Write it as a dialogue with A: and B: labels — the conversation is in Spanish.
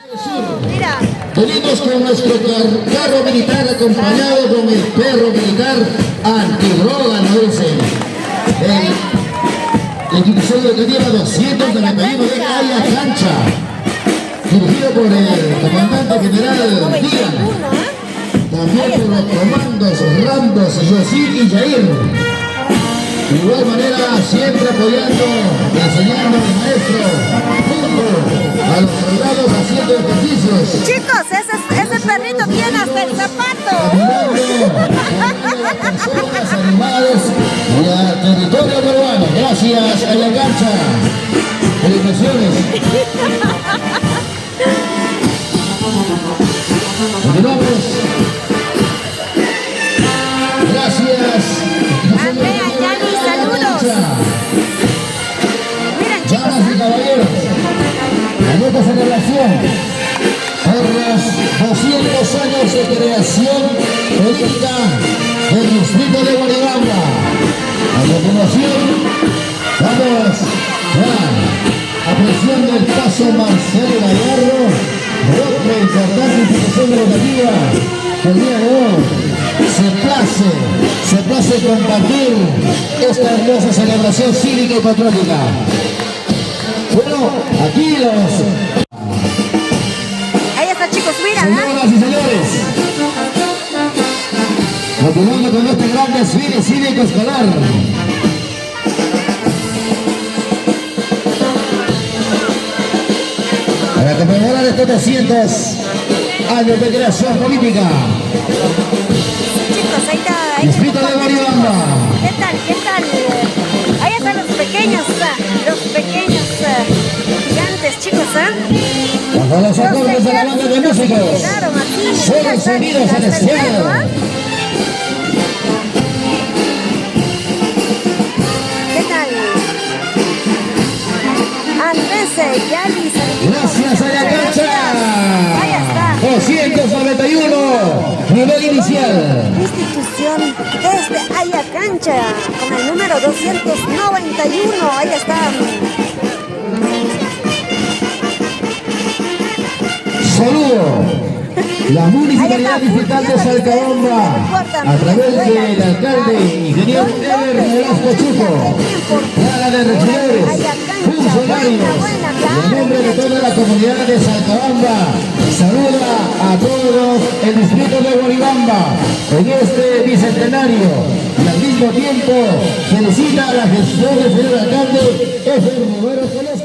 A: Mira.
B: Venimos con nuestro carro militar acompañado con el perro militar antidroga, nos dicen. La institución educativa 291 de Haya Cancha, dirigido por el comandante general Díaz. También por los comandos Rambos, Yosid y Jair. De igual manera, siempre apoyando, enseñando al maestro, junto a los soldados haciendo ejercicios.
A: Chicos, ese perrito tiene hasta el zapato.
B: Personas, animales y al territorio peruano. Gracias a la cancha. Felicitaciones. Continuamos. Gracias.
A: Andrea, Yani, saludos. Miren, chicos.
B: Damas y caballeros, en esta celebración por los 200 años de creación política del distrito de Guaribamba. A continuación, vamos a presión del paso Marcelo Gallardo de otra importante institución educativa que el día de hoy se place compartir esta hermosa celebración cívica y patriótica. Bueno, aquí
A: Ahí está, chicos, mira.
B: señoras y señores, continuando con este gran desfile cívico escolar. Para conmemorar estos 200 años de creación política.
A: Chicos, ahí está.
B: Distrito de Guaribamba.
A: ¿Qué tal? ¿Qué tal? Ahí están los pequeños gigantes, chicos,
B: Bajo los acordes de la banda de músicos.
A: Claro, Martín.
B: Solo el sonido celestial.
A: ¿Qué tal? Andrés, Yani,
B: Gracias a la cancha.
A: Ahí está.
B: 291, nivel inicial.
A: Institución desde Haya Cancha, con el número 291. Ahí está.
B: Saludo. La Municipalidad Distrital de Salcabamba, a través del alcalde ingeniero Ever Velasco Chuco, Sala de Regidores, funcionarios, y en nombre de toda la comunidad de Salcabamba, saluda a todos el distrito de Guaribamba en este bicentenario y al mismo tiempo felicita a la gestión del señor alcalde Ever Velasco Chuco.